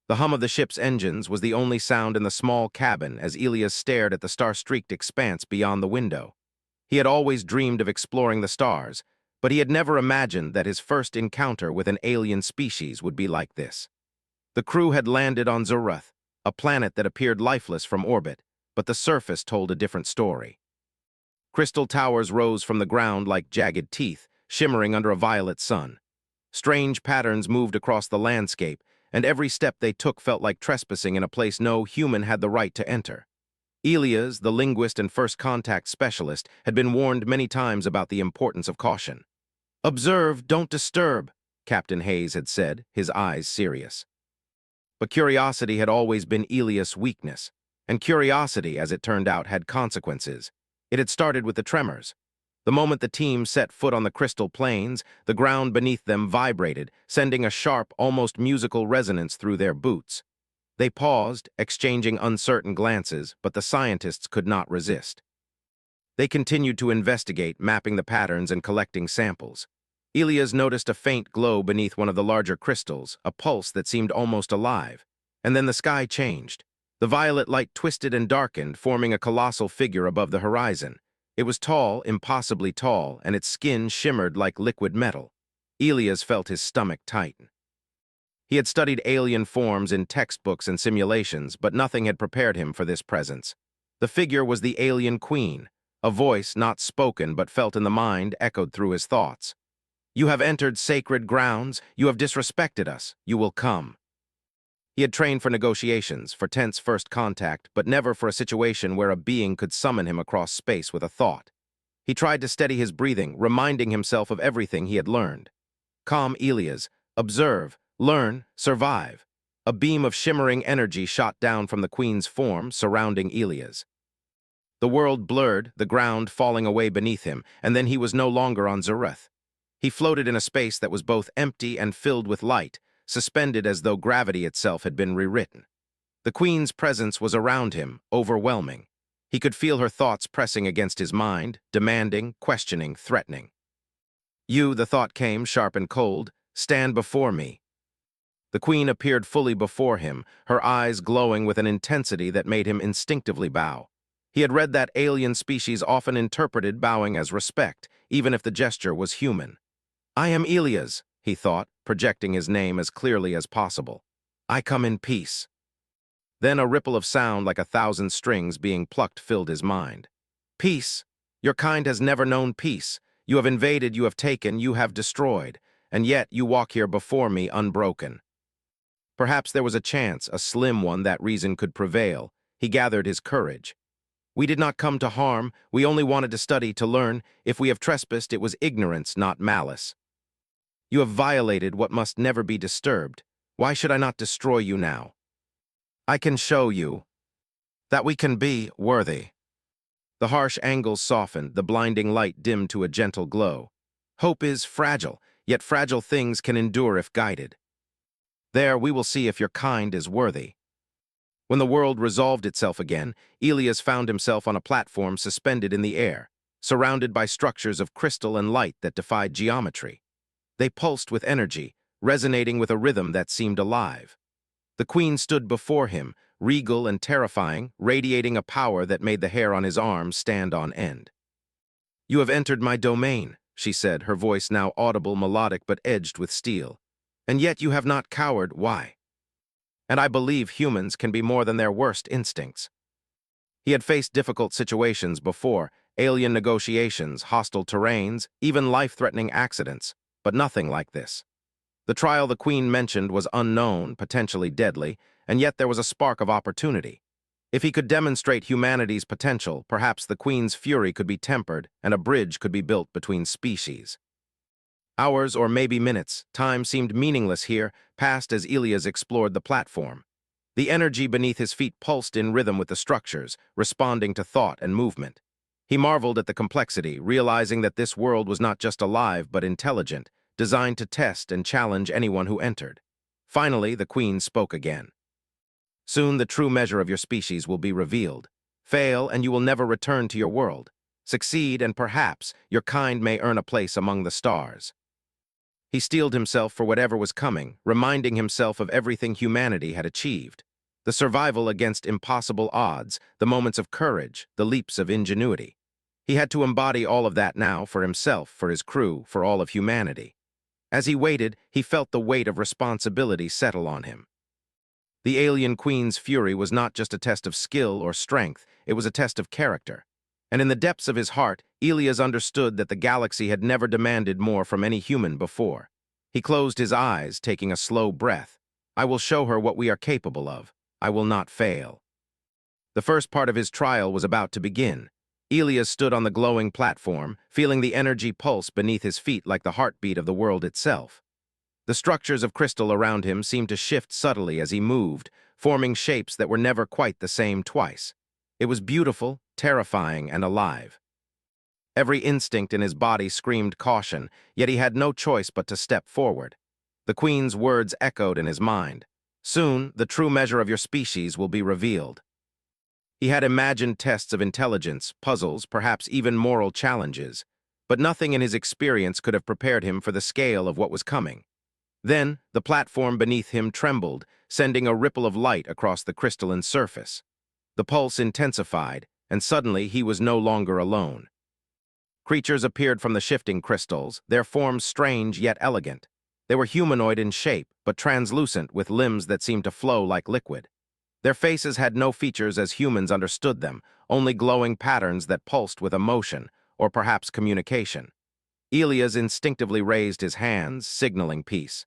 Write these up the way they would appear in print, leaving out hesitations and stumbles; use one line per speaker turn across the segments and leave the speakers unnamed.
The hum of the ship's engines was the only sound in the small cabin as Elias stared at the star-streaked expanse beyond the window. He had always dreamed of exploring the stars, but he had never imagined that his first encounter with an alien species would be like this. The crew had landed on Zurath, a planet that appeared lifeless from orbit, but the surface told a different story. Crystal towers rose from the ground like jagged teeth, shimmering under a violet sun. Strange patterns moved across the landscape, and every step they took felt like trespassing in a place no human had the right to enter. Elias, the linguist and first contact specialist, had been warned many times about the importance of caution. "Observe, don't disturb," Captain Hayes had said, his eyes serious. But curiosity had always been Elias' weakness, and curiosity, as it turned out, had consequences. It had started with the tremors. The moment the team set foot on the crystal plains, the ground beneath them vibrated, sending a sharp, almost musical resonance through their boots. They paused, exchanging uncertain glances, but the scientists could not resist. They continued to investigate, mapping the patterns and collecting samples. Elias noticed a faint glow beneath one of the larger crystals, a pulse that seemed almost alive. And then the sky changed. The violet light twisted and darkened, forming a colossal figure above the horizon. It was tall, impossibly tall, and its skin shimmered like liquid metal. Elias felt his stomach tighten. He had studied alien forms in textbooks and simulations, but nothing had prepared him for this presence. The figure was the alien queen. A voice, not spoken but felt in the mind, echoed through his thoughts. "You have entered sacred grounds. You have disrespected us. You will come." He had trained for negotiations, for tense first contact, but never for a situation where a being could summon him across space with a thought. He tried to steady his breathing, reminding himself of everything he had learned. Calm, Elias. Observe, learn, survive. A beam of shimmering energy shot down from the queen's form, surrounding Elias. The world blurred, the ground falling away beneath him, and then he was no longer on Zurath. He floated in a space that was both empty and filled with light, suspended as though gravity itself had been rewritten. The queen's presence was around him, overwhelming. He could feel her thoughts pressing against his mind, demanding, questioning, threatening. "You," the thought came, sharp and cold, "stand before me." The queen appeared fully before him, her eyes glowing with an intensity that made him instinctively bow. He had read that alien species often interpreted bowing as respect, even if the gesture was human. "I am Elias," he thought, projecting his name as clearly as possible. "I come in peace." Then a ripple of sound like 1,000 strings being plucked filled his mind. "Peace? Your kind has never known peace. You have invaded, you have taken, you have destroyed, and yet you walk here before me unbroken." Perhaps there was a chance, a slim one, that reason could prevail. He gathered his courage. "We did not come to harm. We only wanted to study, to learn. If we have trespassed, it was ignorance, not malice. You have violated what must never be disturbed. Why should I not destroy you now? I can show you that we can be worthy." The harsh angles softened, the blinding light dimmed to a gentle glow. Hope is fragile, yet fragile things can endure if guided. There we will see if your kind is worthy. When the world resolved itself again, Elias found himself on a platform suspended in the air, surrounded by structures of crystal and light that defied geometry. They pulsed with energy, resonating with a rhythm that seemed alive. The queen stood before him, regal and terrifying, radiating a power that made the hair on his arms stand on end. "You have entered my domain," she said, her voice now audible, melodic, but edged with steel. "And yet you have not cowered. Why? And I believe humans can be more than their worst instincts." He had faced difficult situations before, alien negotiations, hostile terrains, even life-threatening accidents, but nothing like this. The trial the queen mentioned was unknown, potentially deadly, and yet there was a spark of opportunity. If he could demonstrate humanity's potential, perhaps the queen's fury could be tempered and a bridge could be built between species. Hours or maybe minutes, time seemed meaningless here, passed as Elias explored the platform. The energy beneath his feet pulsed in rhythm with the structures, responding to thought and movement. He marveled at the complexity, realizing that this world was not just alive but intelligent, designed to test and challenge anyone who entered. Finally, the queen spoke again. "Soon the true measure of your species will be revealed. Fail, and you will never return to your world. Succeed, and perhaps your kind may earn a place among the stars." He steeled himself for whatever was coming, reminding himself of everything humanity had achieved. The survival against impossible odds, the moments of courage, the leaps of ingenuity. He had to embody all of that now for himself, for his crew, for all of humanity. As he waited, he felt the weight of responsibility settle on him. The alien queen's fury was not just a test of skill or strength, it was a test of character. And in the depths of his heart, Elias understood that the galaxy had never demanded more from any human before. He closed his eyes, taking a slow breath. I will show her what we are capable of. I will not fail. The first part of his trial was about to begin. Elias stood on the glowing platform, feeling the energy pulse beneath his feet like the heartbeat of the world itself. The structures of crystal around him seemed to shift subtly as he moved, forming shapes that were never quite the same twice. It was beautiful, terrifying, and alive. Every instinct in his body screamed caution, yet he had no choice but to step forward. The queen's words echoed in his mind. Soon, the true measure of your species will be revealed. He had imagined tests of intelligence, puzzles, perhaps even moral challenges, but nothing in his experience could have prepared him for the scale of what was coming. Then, the platform beneath him trembled, sending a ripple of light across the crystalline surface. The pulse intensified, and suddenly he was no longer alone. Creatures appeared from the shifting crystals, their forms strange yet elegant. They were humanoid in shape, but translucent with limbs that seemed to flow like liquid. Their faces had no features as humans understood them, only glowing patterns that pulsed with emotion, or perhaps communication. Elias instinctively raised his hands, signaling peace.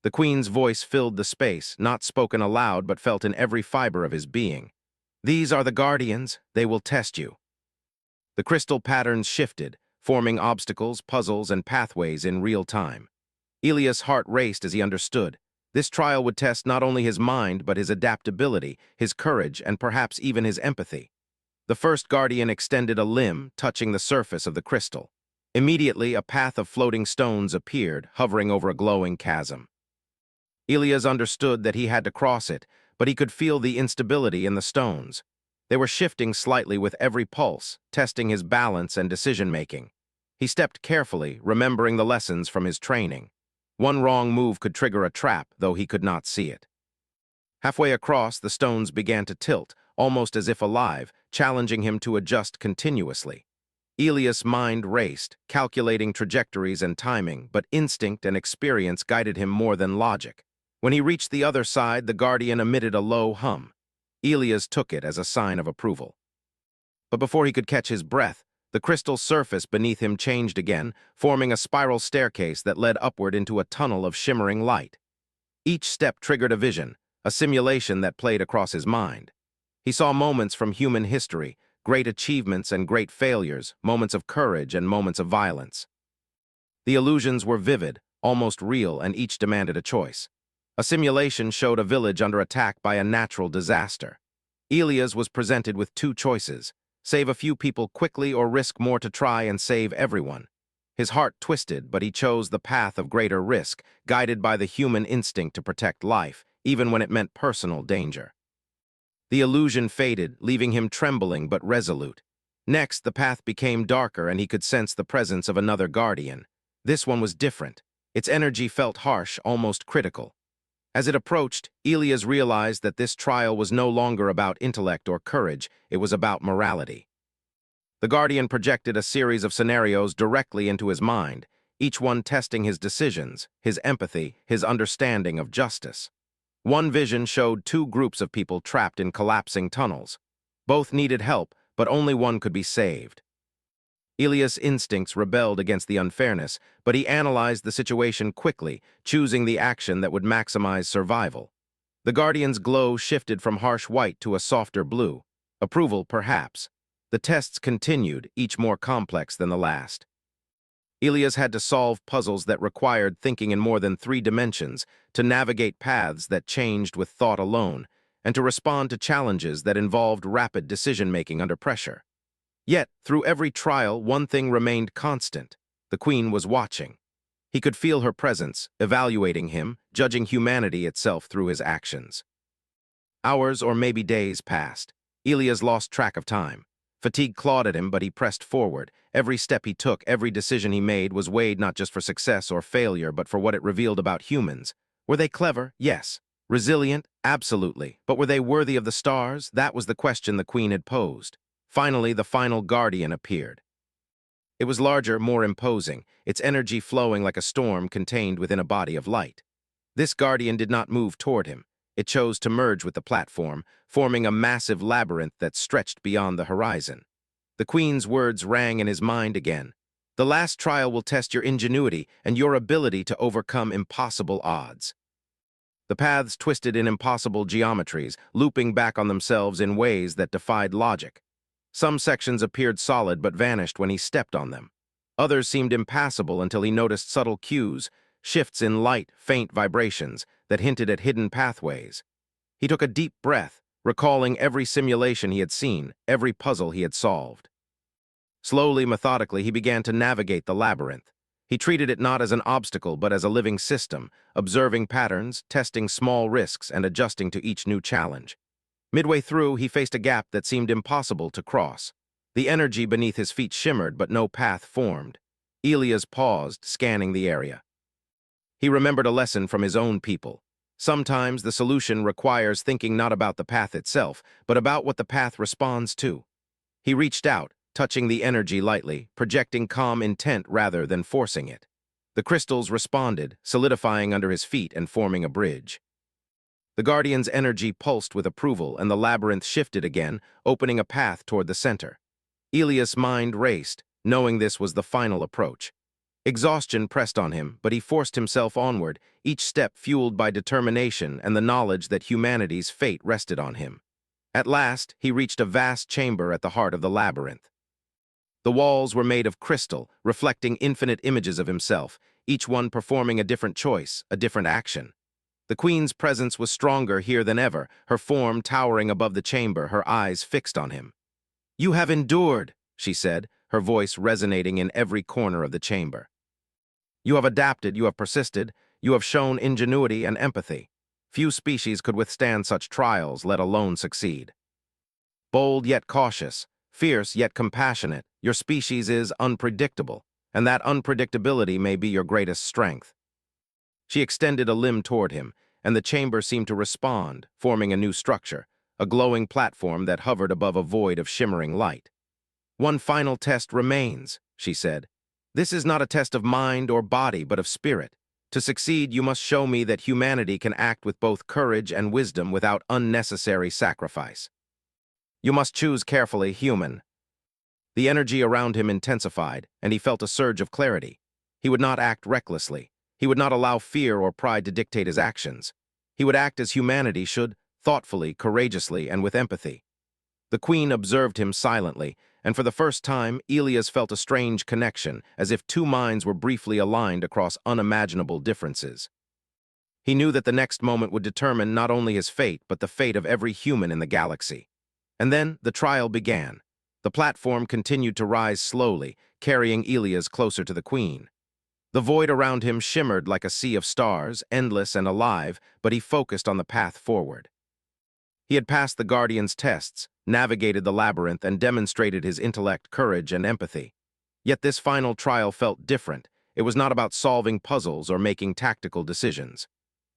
The queen's voice filled the space, not spoken aloud but felt in every fiber of his being. These are the guardians, they will test you. The crystal patterns shifted, forming obstacles, puzzles, and pathways in real time. Elias' heart raced as he understood. This trial would test not only his mind but his adaptability, his courage, and perhaps even his empathy. The first guardian extended a limb, touching the surface of the crystal. Immediately, a path of floating stones appeared, hovering over a glowing chasm. Elias understood that he had to cross it, but he could feel the instability in the stones. They were shifting slightly with every pulse, testing his balance and decision-making. He stepped carefully, remembering the lessons from his training. One wrong move could trigger a trap, though he could not see it. Halfway across, the stones began to tilt, almost as if alive, challenging him to adjust continuously. Elias' mind raced, calculating trajectories and timing, but instinct and experience guided him more than logic. When he reached the other side, the guardian emitted a low hum. Elias took it as a sign of approval. But before he could catch his breath, the crystal surface beneath him changed again, forming a spiral staircase that led upward into a tunnel of shimmering light. Each step triggered a vision, a simulation that played across his mind. He saw moments from human history, great achievements and great failures, moments of courage and moments of violence. The illusions were vivid, almost real, and each demanded a choice. A simulation showed a village under attack by a natural disaster. Elias was presented with two choices: save a few people quickly or risk more to try and save everyone. His heart twisted, but he chose the path of greater risk, guided by the human instinct to protect life, even when it meant personal danger. The illusion faded, leaving him trembling but resolute. Next, the path became darker and he could sense the presence of another guardian. This one was different. Its energy felt harsh, almost critical. As it approached, Elias realized that this trial was no longer about intellect or courage, it was about morality. The Guardian projected a series of scenarios directly into his mind, each one testing his decisions, his empathy, his understanding of justice. One vision showed two groups of people trapped in collapsing tunnels. Both needed help, but only one could be saved. Elias' instincts rebelled against the unfairness, but he analyzed the situation quickly, choosing the action that would maximize survival. The Guardian's glow shifted from harsh white to a softer blue. Approval, perhaps. The tests continued, each more complex than the last. Elias had to solve puzzles that required thinking in more than 3 dimensions, to navigate paths that changed with thought alone, and to respond to challenges that involved rapid decision-making under pressure. Yet, through every trial, one thing remained constant. The Queen was watching. He could feel her presence, evaluating him, judging humanity itself through his actions. Hours or maybe days passed. Elias lost track of time. Fatigue clawed at him, but he pressed forward. Every step he took, every decision he made was weighed not just for success or failure, but for what it revealed about humans. Were they clever? Yes. Resilient? Absolutely. But were they worthy of the stars? That was the question the Queen had posed. Finally, the final guardian appeared. It was larger, more imposing, its energy flowing like a storm contained within a body of light. This guardian did not move toward him. It chose to merge with the platform, forming a massive labyrinth that stretched beyond the horizon. The Queen's words rang in his mind again. The last trial will test your ingenuity and your ability to overcome impossible odds. The paths twisted in impossible geometries, looping back on themselves in ways that defied logic. Some sections appeared solid but vanished when he stepped on them. Others seemed impassable until he noticed subtle cues, shifts in light, faint vibrations that hinted at hidden pathways. He took a deep breath, recalling every simulation he had seen, every puzzle he had solved. Slowly, methodically, he began to navigate the labyrinth. He treated it not as an obstacle but as a living system, observing patterns, testing small risks, and adjusting to each new challenge. Midway through, he faced a gap that seemed impossible to cross. The energy beneath his feet shimmered, but no path formed. Elias paused, scanning the area. He remembered a lesson from his own people. Sometimes the solution requires thinking not about the path itself, but about what the path responds to. He reached out, touching the energy lightly, projecting calm intent rather than forcing it. The crystals responded, solidifying under his feet and forming a bridge. The Guardian's energy pulsed with approval, and the labyrinth shifted again, opening a path toward the center. Elias' mind raced, knowing this was the final approach. Exhaustion pressed on him, but he forced himself onward, each step fueled by determination and the knowledge that humanity's fate rested on him. At last, he reached a vast chamber at the heart of the labyrinth. The walls were made of crystal, reflecting infinite images of himself, each one performing a different choice, a different action. The Queen's presence was stronger here than ever, her form towering above the chamber, her eyes fixed on him. "You have endured," she said, her voice resonating in every corner of the chamber. "You have adapted, you have persisted, you have shown ingenuity and empathy. Few species could withstand such trials, let alone succeed. Bold yet cautious, fierce yet compassionate, your species is unpredictable, and that unpredictability may be your greatest strength." She extended a limb toward him, and the chamber seemed to respond, forming a new structure, a glowing platform that hovered above a void of shimmering light. "One final test remains," she said. "This is not a test of mind or body, but of spirit. To succeed, you must show me that humanity can act with both courage and wisdom without unnecessary sacrifice. You must choose carefully, human." The energy around him intensified, and he felt a surge of clarity. He would not act recklessly. He would not allow fear or pride to dictate his actions. He would act as humanity should, thoughtfully, courageously, and with empathy. The Queen observed him silently, and for the first time, Elias felt a strange connection, as if two minds were briefly aligned across unimaginable differences. He knew that the next moment would determine not only his fate, but the fate of every human in the galaxy. And then the trial began. The platform continued to rise slowly, carrying Elias closer to the Queen. The void around him shimmered like a sea of stars, endless and alive, but he focused on the path forward. He had passed the Guardian's tests, navigated the labyrinth, and demonstrated his intellect, courage, and empathy. Yet this final trial felt different. It was not about solving puzzles or making tactical decisions.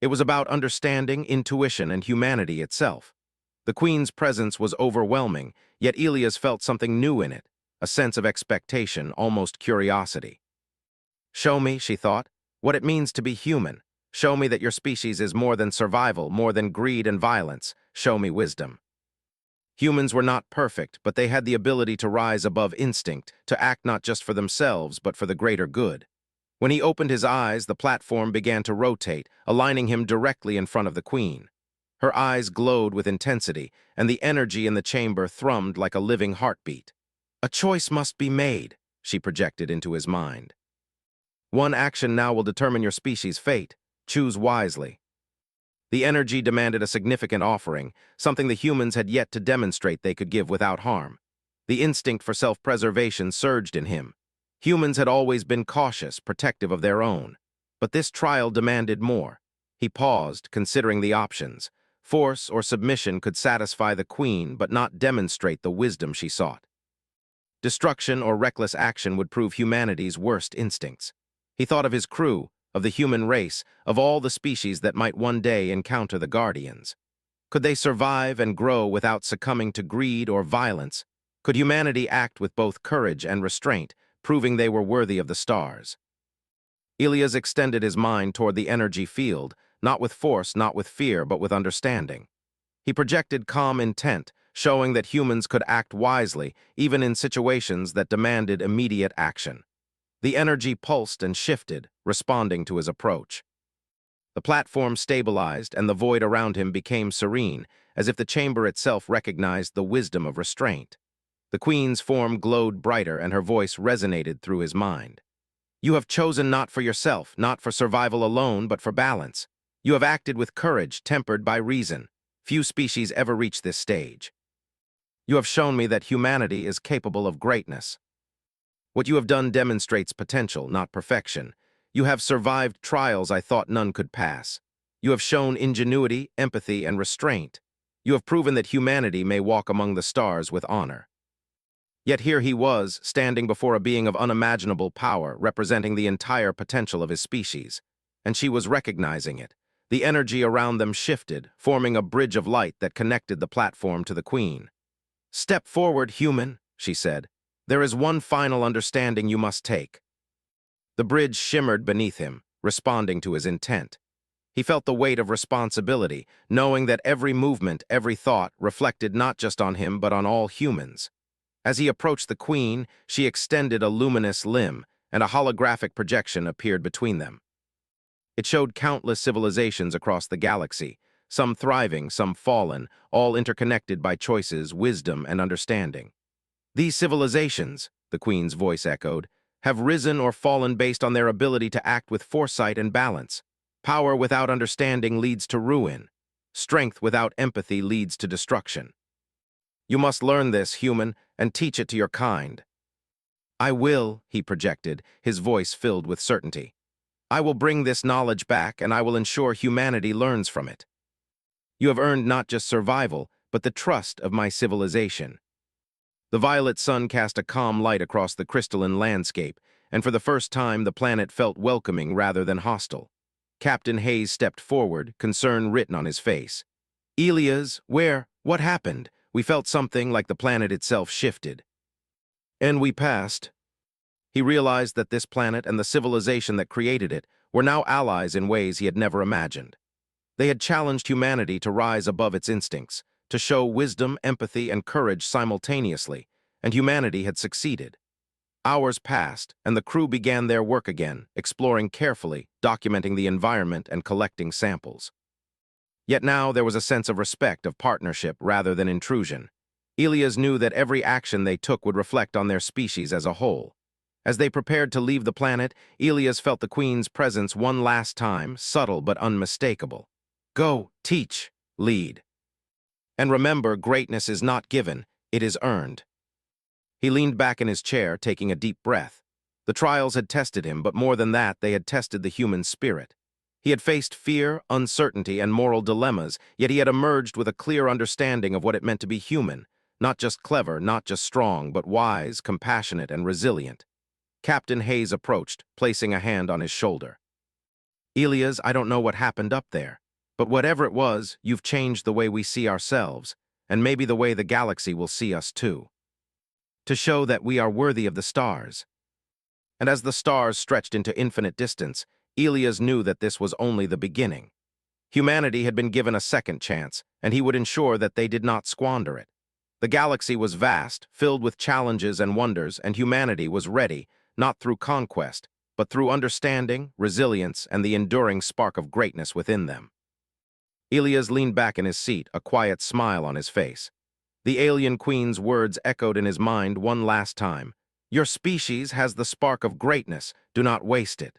It was about understanding, intuition, and humanity itself. The Queen's presence was overwhelming, yet Elias felt something new in it, a sense of expectation, almost curiosity. "Show me," she thought, "what it means to be human. Show me that your species is more than survival, more than greed and violence. Show me wisdom." Humans were not perfect, but they had the ability to rise above instinct, to act not just for themselves, but for the greater good. When he opened his eyes, the platform began to rotate, aligning him directly in front of the Queen. Her eyes glowed with intensity, and the energy in the chamber thrummed like a living heartbeat. "A choice must be made," she projected into his mind. "One action now will determine your species' fate. Choose wisely." The energy demanded a significant offering, something the humans had yet to demonstrate they could give without harm. The instinct for self-preservation surged in him. Humans had always been cautious, protective of their own. But this trial demanded more. He paused, considering the options. Force or submission could satisfy the Queen, but not demonstrate the wisdom she sought. Destruction or reckless action would prove humanity's worst instincts. He thought of his crew, of the human race, of all the species that might one day encounter the Guardians. Could they survive and grow without succumbing to greed or violence? Could humanity act with both courage and restraint, proving they were worthy of the stars? Elias extended his mind toward the energy field, not with force, not with fear, but with understanding. He projected calm intent, showing that humans could act wisely, even in situations that demanded immediate action. The energy pulsed and shifted, responding to his approach. The platform stabilized, and the void around him became serene, as if the chamber itself recognized the wisdom of restraint. The queen's form glowed brighter, and her voice resonated through his mind. You have chosen not for yourself, not for survival alone, but for balance. You have acted with courage, tempered by reason. Few species ever reach this stage. You have shown me that humanity is capable of greatness. What you have done demonstrates potential, not perfection. You have survived trials I thought none could pass. You have shown ingenuity, empathy, and restraint. You have proven that humanity may walk among the stars with honor. Yet here he was, standing before a being of unimaginable power, representing the entire potential of his species. And she was recognizing it. The energy around them shifted, forming a bridge of light that connected the platform to the queen. "Step forward, human," she said. "There is one final understanding you must take." The bridge shimmered beneath him, responding to his intent. He felt the weight of responsibility, knowing that every movement, every thought, reflected not just on him but on all humans. As he approached the queen, she extended a luminous limb, and a holographic projection appeared between them. It showed countless civilizations across the galaxy, some thriving, some fallen, all interconnected by choices, wisdom, and understanding. "These civilizations," the queen's voice echoed, "have risen or fallen based on their ability to act with foresight and balance. Power without understanding leads to ruin. Strength without empathy leads to destruction. You must learn this, human, and teach it to your kind." "I will," he projected, his voice filled with certainty. "I will bring this knowledge back, and I will ensure humanity learns from it. You have earned not just survival, but the trust of my civilization." The violet sun cast a calm light across the crystalline landscape, and for the first time the planet felt welcoming rather than hostile. Captain Hayes stepped forward, concern written on his face. "Elias, what happened? We felt something like the planet itself shifted." "And we passed." He realized that this planet and the civilization that created it were now allies in ways he had never imagined. They had challenged humanity to rise above its instincts, to show wisdom, empathy, and courage simultaneously, and humanity had succeeded. Hours passed, and the crew began their work again, exploring carefully, documenting the environment and collecting samples. Yet now there was a sense of respect, of partnership rather than intrusion. Elias knew that every action they took would reflect on their species as a whole. As they prepared to leave the planet, Elias felt the queen's presence one last time, subtle but unmistakable. "Go, teach, lead. And remember, greatness is not given, it is earned." He leaned back in his chair, taking a deep breath. The trials had tested him, but more than that, they had tested the human spirit. He had faced fear, uncertainty, and moral dilemmas, yet he had emerged with a clear understanding of what it meant to be human, not just clever, not just strong, but wise, compassionate, and resilient. Captain Hayes approached, placing a hand on his shoulder. "Elias, I don't know what happened up there, but whatever it was, you've changed the way we see ourselves, and maybe the way the galaxy will see us too. To show that we are worthy of the stars." And as the stars stretched into infinite distance, Elias knew that this was only the beginning. Humanity had been given a second chance, and he would ensure that they did not squander it. The galaxy was vast, filled with challenges and wonders, and humanity was ready, not through conquest, but through understanding, resilience, and the enduring spark of greatness within them. Elias leaned back in his seat, a quiet smile on his face. The alien queen's words echoed in his mind one last time. "Your species has the spark of greatness, do not waste it."